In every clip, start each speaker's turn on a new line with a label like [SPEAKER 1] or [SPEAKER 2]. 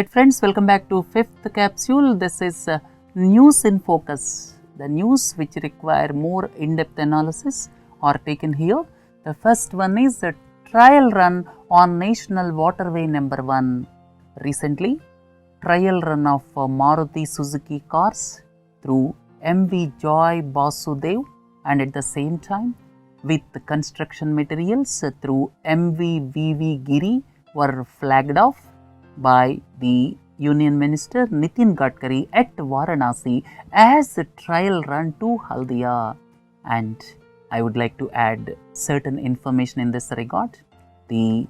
[SPEAKER 1] Right friends, welcome back to 5th capsule. This is news in focus. The news which require more in-depth analysis are taken here. The first one is a trial run on National Waterway number 1. Recently, trial run of Maruti Suzuki cars through MV Joy Basudev, and at the same time with construction materials through MV VV Giri were flagged off by the Union Minister Nitin Gadkari at Varanasi as a trial run to Haldia. And I would like to add certain information in this regard. The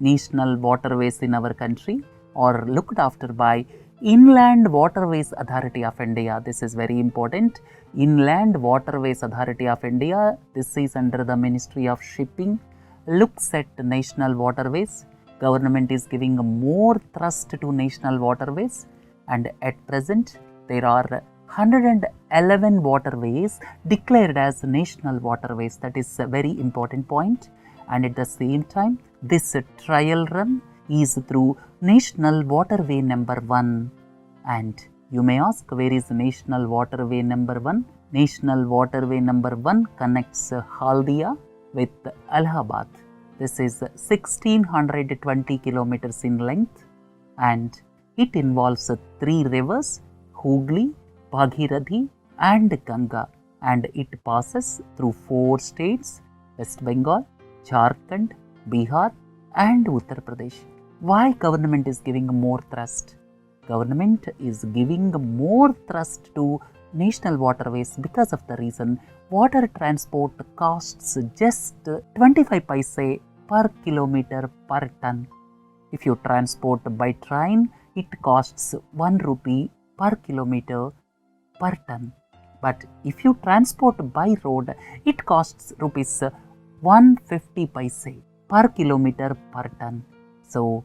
[SPEAKER 1] national waterways in our country are looked after by Inland Waterways Authority of India. This is very important. Inland Waterways Authority of India, this is under the Ministry of Shipping, looks at national waterways. Government is giving more thrust to national waterways, and at present there are 111 waterways declared as national waterways. That is a very important point. And at the same time, this trial run is through National Waterway number 1. And you may ask, where is National Waterway number 1? National Waterway number 1 connects Haldia with Allahabad. This is 1620 kilometers in length, and it involves 3 rivers, Hooghly, Bhagirathi and Ganga, and it passes through 4 states, West Bengal, Jharkhand, Bihar and Uttar Pradesh. Why government is giving more thrust? Government is giving more thrust to national waterways because of the reason water transport costs just 25 paise per kilometer per ton. If you transport by train, it costs 1 rupee per kilometer per ton. But if you transport by road, it costs rupees 150 paise per kilometer per ton. So,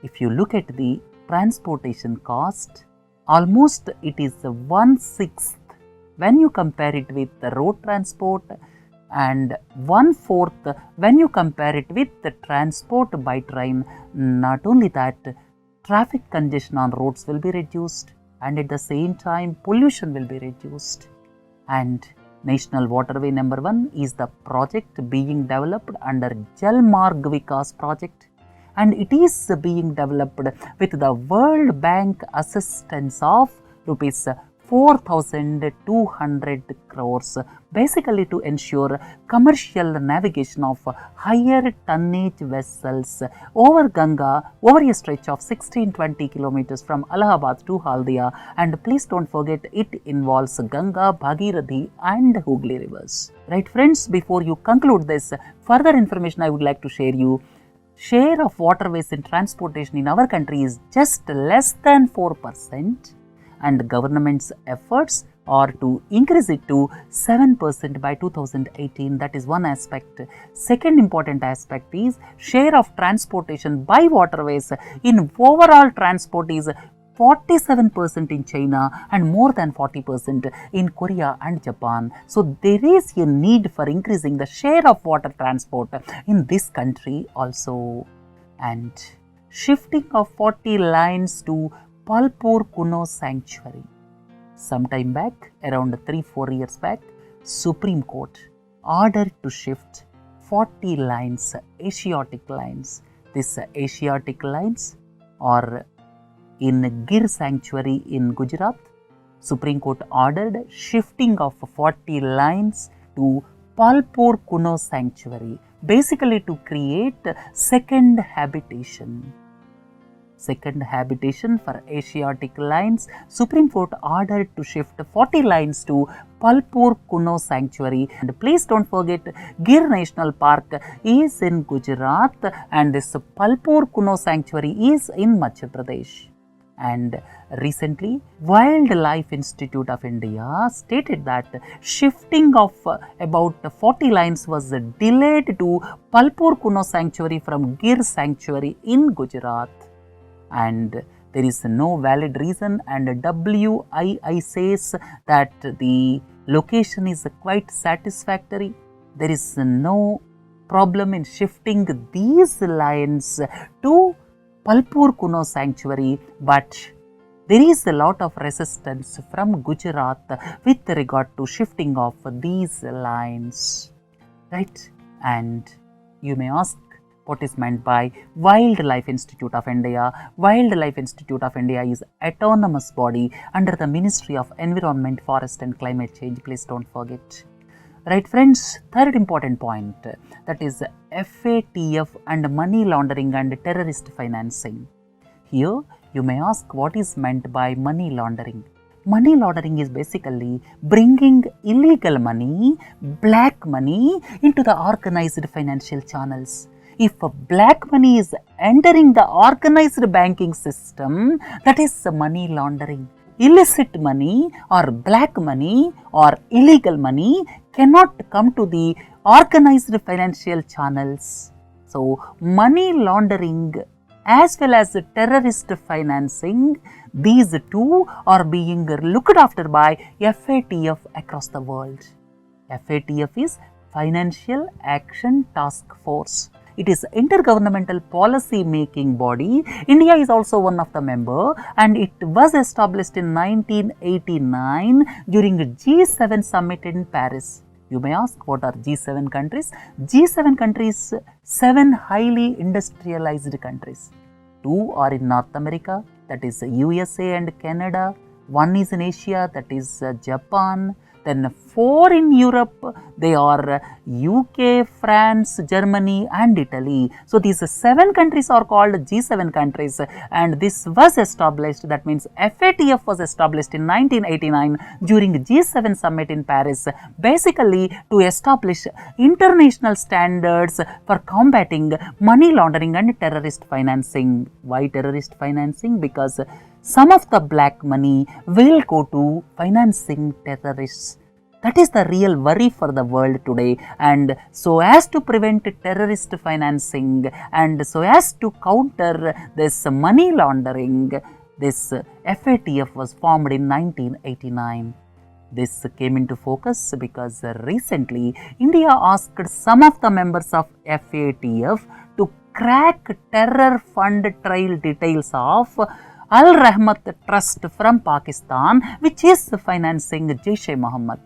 [SPEAKER 1] if you look at the transportation cost, almost it is 1/6 when you compare it with the road transport, and 1/4 when you compare it with the transport by train. Not only that, traffic congestion on roads will be reduced, and at the same time pollution will be reduced. And National Waterway number 1 is the project being developed under Jal Marg Vikas project, and it is being developed with the World Bank assistance of rupees 4,200 crores, basically to ensure commercial navigation of higher tonnage vessels over Ganga over a stretch of 1620 kilometers from Allahabad to Haldia. And please don't forget, it involves Ganga, Bhagirathi and Hooghly rivers. Right friends, before you conclude this, further information I would like to share you. Share of waterways in transportation in our country is just less than 4%. And government's efforts are to increase it to 7% by 2018. That is one aspect. Second important aspect is share of transportation by waterways in overall transport is 47% in China and more than 40% in Korea and Japan. So there is a need for increasing the share of water transport in this country also. And shifting of 40 lines to PALPUR KUNO sanctuary. Sometime back, around 3-4 years back, Supreme Court ordered to shift 40 lines, Asiatic lines. These Asiatic lines are in Gir sanctuary in Gujarat. Supreme Court ordered shifting of 40 lines to PALPUR KUNO sanctuary, basically to create second habitation. Second habitation for Asiatic lines. Supreme Court ordered to shift 40 lines to PALPUR KUNO sanctuary. And please don't forget, Gir National Park is in Gujarat and this PALPUR KUNO sanctuary is in Madhya Pradesh. And recently, Wildlife Institute of India stated that shifting of about 40 lines was delayed to PALPUR KUNO sanctuary from Gir sanctuary in Gujarat. And there is no valid reason, and WII says that the location is quite satisfactory. There is no problem in shifting these lines to PALPUR KUNO sanctuary, but there is a lot of resistance from Gujarat with regard to shifting of these lines, right? And you may ask, what is meant by Wildlife Institute of India? Wildlife Institute of India is autonomous body under the Ministry of Environment, Forest and Climate Change. Please don't forget. Right friends, third important point, that is FATF and money laundering and terrorist financing. Here you may ask, what is meant by money laundering? Money laundering is basically bringing illegal money, black money into the organized financial channels. If black money is entering the organized banking system, that is money laundering. Illicit money or black money or illegal money cannot come to the organized financial channels. So, money laundering as well as terrorist financing, these two are being looked after by FATF across the world. FATF is Financial Action Task Force. It is intergovernmental policy making body. India is also one of the member, and it was established in 1989 during G7 summit in Paris. You may ask, what are G7 countries? G7 countries, 7 highly industrialized countries. 2 are in North America, that is USA and Canada. 1 is in Asia, that is Japan. Then 4 in Europe, they are UK, France, Germany and Italy. So, these 7 countries are called G7 countries, and this was established, that means FATF was established in 1989 during G7 summit in Paris, basically to establish international standards for combating money laundering and terrorist financing. Why terrorist financing? Because some of the black money will go to financing terrorists. That is the real worry for the world today, and so as to prevent terrorist financing and so as to counter this money laundering, this FATF was formed in 1989. This came into focus because recently India asked some of the members of FATF to crack terror fund trail details of Al Rahmat Trust from Pakistan, which is financing Jaish-e-Mohammed.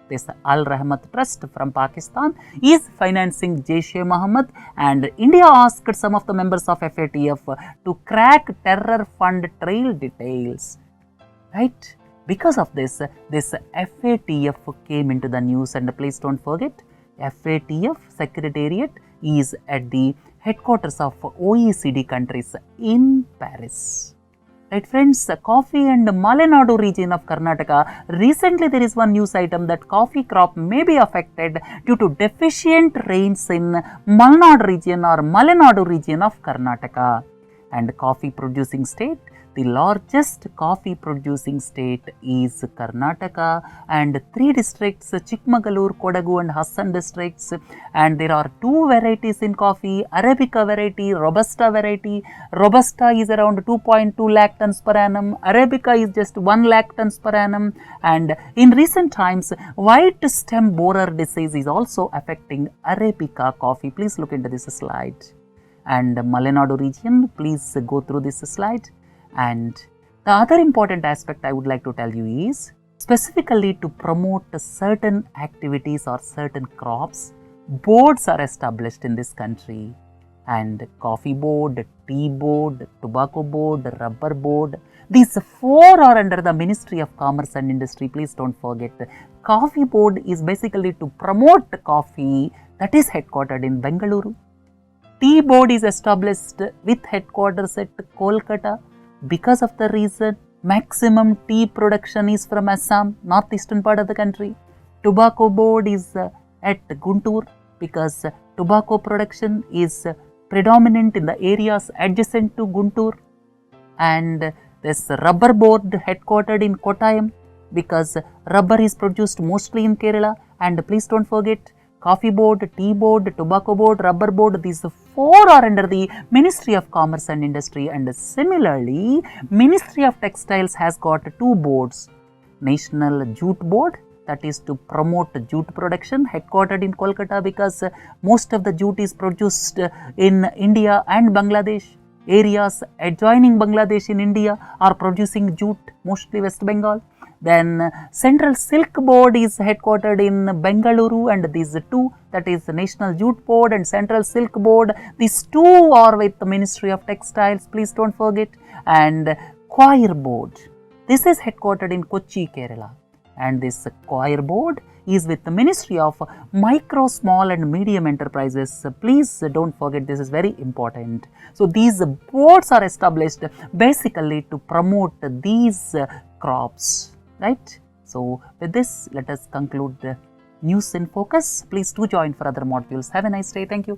[SPEAKER 1] This Al Rahmat Trust from Pakistan is financing Jaish-e-Mohammed, and India asked some of the members of FATF to crack terror fund trail details. Right? Because of this FATF came into the news, and please don't forget, FATF Secretariat is at the headquarters of OECD countries in Paris. Right friends, coffee and MALENADU region of Karnataka, recently there is one news item that coffee crop may be affected due to deficient rains in MALNAD region or MALENADU region of Karnataka. And coffee producing state, the largest coffee producing state is Karnataka, and 3 districts, Chikmagalur, Kodagu and Hassan districts, and there are 2 varieties in coffee, Arabica variety, Robusta variety. Robusta is around 2.2 lakh tons per annum, Arabica is just 1 lakh tons per annum, and in recent times, white stem borer disease is also affecting Arabica coffee. Please look into this slide. And MALENADU region, please go through this slide. And the other important aspect I would like to tell you is, specifically to promote certain activities or certain crops, boards are established in this country. And coffee board, tea board, tobacco board, rubber board, these 4 are under the Ministry of Commerce and Industry. Please don't forget, coffee board is basically to promote coffee, that is headquartered in Bengaluru. Tea board is established with headquarters at Kolkata. Because of the reason, maximum tea production is from Assam, northeastern part of the country. Tobacco board is at Guntur, because tobacco production is predominant in the areas adjacent to Guntur. And this rubber board headquartered in Kottayam, because rubber is produced mostly in Kerala. And please don't forget, coffee board, tea board, tobacco board, rubber board, these 4 are under the Ministry of Commerce and Industry. And similarly, Ministry of Textiles has got 2 boards. National Jute Board, that is to promote jute production, headquartered in Kolkata, because most of the jute is produced in India and Bangladesh. areas adjoining Bangladesh in India are producing jute, mostly West Bengal. Then Central Silk Board is headquartered in Bengaluru, and these two, that is the National Jute Board and Central Silk Board, these two are with the Ministry of Textiles, please don't forget. And Coir Board, this is headquartered in Kochi, Kerala, and this Coir Board is with the Ministry of Micro, Small and Medium Enterprises. Please don't forget, this is very important. So, these boards are established basically to promote these crops, right. So, with this, let us conclude the News in Focus. Please do join for other modules. Have a nice day. Thank you.